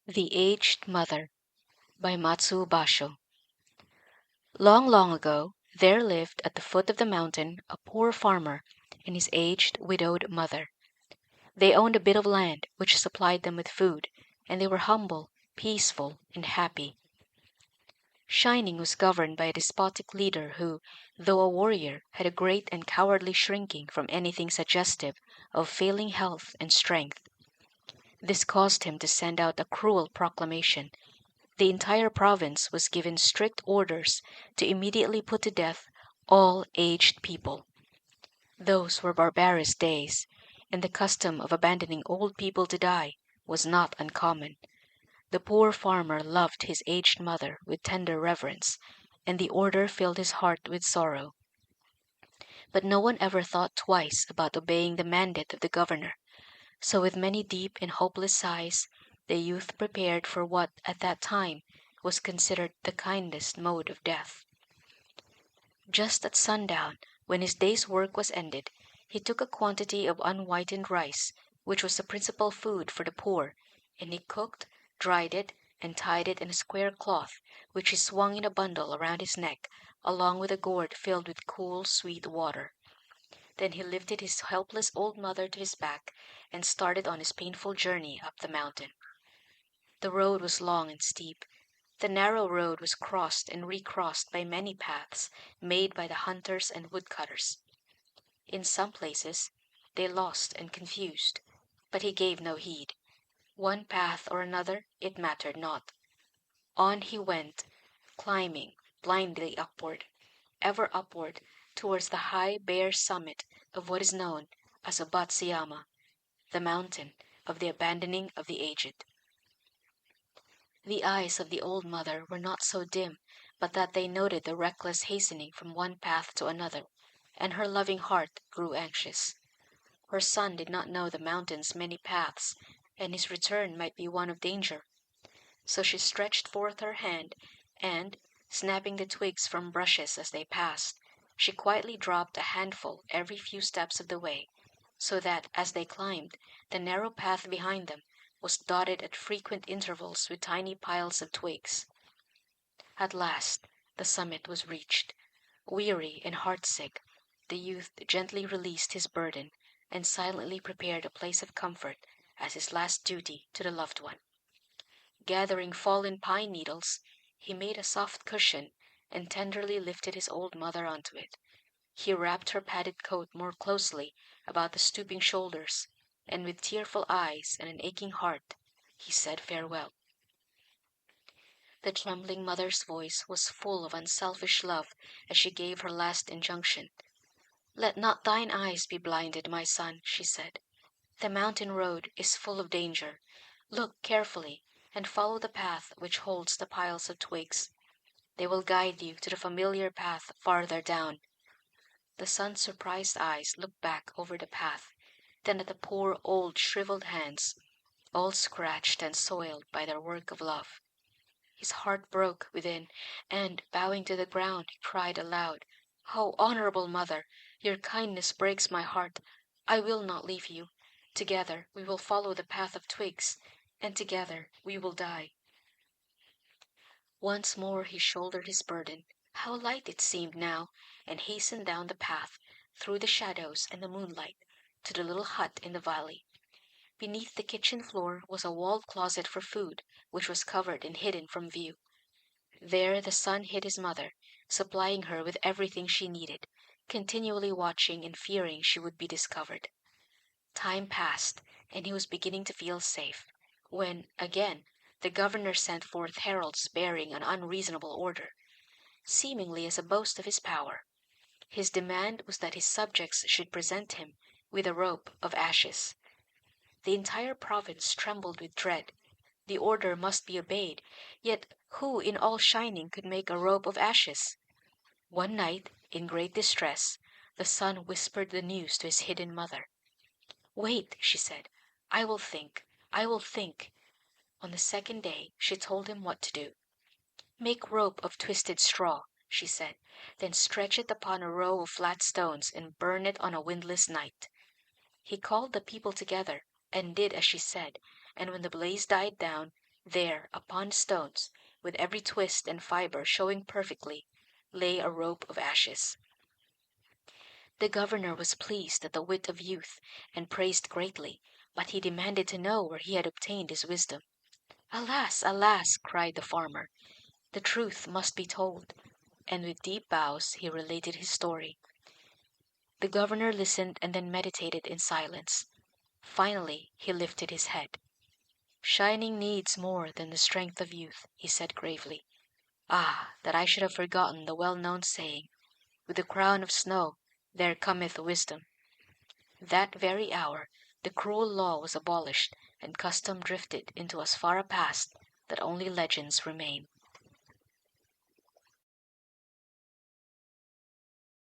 The Aged Mother by Matsuo Basho. Long, long ago, there lived at the foot of the mountain a poor farmer and his aged, widowed mother. They owned a bit of land which supplied them with food, and they were humble, peaceful, and happy. Shining was governed by a despotic leader who, though a warrior, had a great and cowardly shrinking from anything suggestive of failing health and strength. This caused him to send out a cruel proclamation. The entire province was given strict orders to immediately put to death all aged people. Those were barbarous days, and the custom of abandoning old people to die was not uncommon. The poor farmer loved his aged mother with tender reverence, and the order filled his heart with sorrow. But no one ever thought twice about obeying the mandate of the governor. So with many deep and hopeless sighs, the youth prepared for what at that time was considered the kindest mode of death. Just at sundown, when his day's work was ended, he took a quantity of unwhitened rice, which was the principal food for the poor, and he cooked, dried it, and tied it in a square cloth, which he swung in a bundle around his neck, along with a gourd filled with cool, sweet water. Then he lifted his helpless old mother to his back and started on his painful journey up the mountain. The road was long and steep. The narrow road was crossed and recrossed by many paths made by the hunters and woodcutters. In some places they lost and confused, but he gave no heed. One path or another, it mattered not. On he went, climbing blindly upward, ever upward, towards the high bare summit of what is known as Abatsuyama, the mountain of the abandoning of the aged. The eyes of the old mother were not so dim but that they noted the reckless hastening from one path to another, and her loving heart grew anxious. Her son did not know the mountain's many paths, and his return might be one of danger. So she stretched forth her hand, and, snapping the twigs from brushes as they passed, she quietly dropped a handful every few steps of the way, so that as they climbed, the narrow path behind them was dotted at frequent intervals with tiny piles of twigs. At last the summit was reached. Weary and heartsick, the youth gently released his burden and silently prepared a place of comfort as his last duty to the loved one. Gathering fallen pine needles, he made a soft cushion and tenderly lifted his old mother onto it. He wrapped her padded coat more closely about the stooping shoulders, and with tearful eyes and an aching heart, he said farewell. The trembling mother's voice was full of unselfish love as she gave her last injunction. "Let not thine eyes be blinded, my son," she said. "The mountain road is full of danger. Look carefully and follow the path which holds the piles of twigs. They will guide you to the familiar path farther down." The son's surprised eyes looked back over the path, then at the poor old shriveled hands, all scratched and soiled by their work of love. His heart broke within, and, bowing to the ground, he cried aloud, "Oh, honorable mother, your kindness breaks my heart. I will not leave you. Together we will follow the path of twigs, and together we will die." Once more he shouldered his burden. How light it seemed now, and hastened down the path, through the shadows and the moonlight, to the little hut in the valley. Beneath the kitchen floor was a walled closet for food, which was covered and hidden from view. There the son hid his mother, supplying her with everything she needed, continually watching and fearing she would be discovered. Time passed, and he was beginning to feel safe, when, again, the governor sent forth heralds bearing an unreasonable order, seemingly as a boast of his power. His demand was that his subjects should present him with a rope of ashes. The entire province trembled with dread. The order must be obeyed, yet who in all Shining could make a rope of ashes? One night, in great distress, the son whispered the news to his hidden mother. "Wait," she said, "I will think, I will think." On the second day she told him what to do. "Make rope of twisted straw," she said, "then stretch it upon a row of flat stones and burn it on a windless night." He called the people together and did as she said, and when the blaze died down, There, upon stones, with every twist and fiber showing perfectly, lay a rope of ashes. The governor was pleased at the wit of youth, and praised greatly, but he demanded to know where he had obtained his wisdom. "Alas, alas!" cried the farmer, "the truth must be told." And with deep bows he related his story. The governor listened and then meditated in silence. Finally he lifted his head. "Shining needs more than the strength of youth," he said gravely. "Ah, that I should have forgotten the well-known saying, 'With the crown of snow there cometh wisdom.'" That very hour the cruel law was abolished, and custom drifted into as far a past that only legends remain.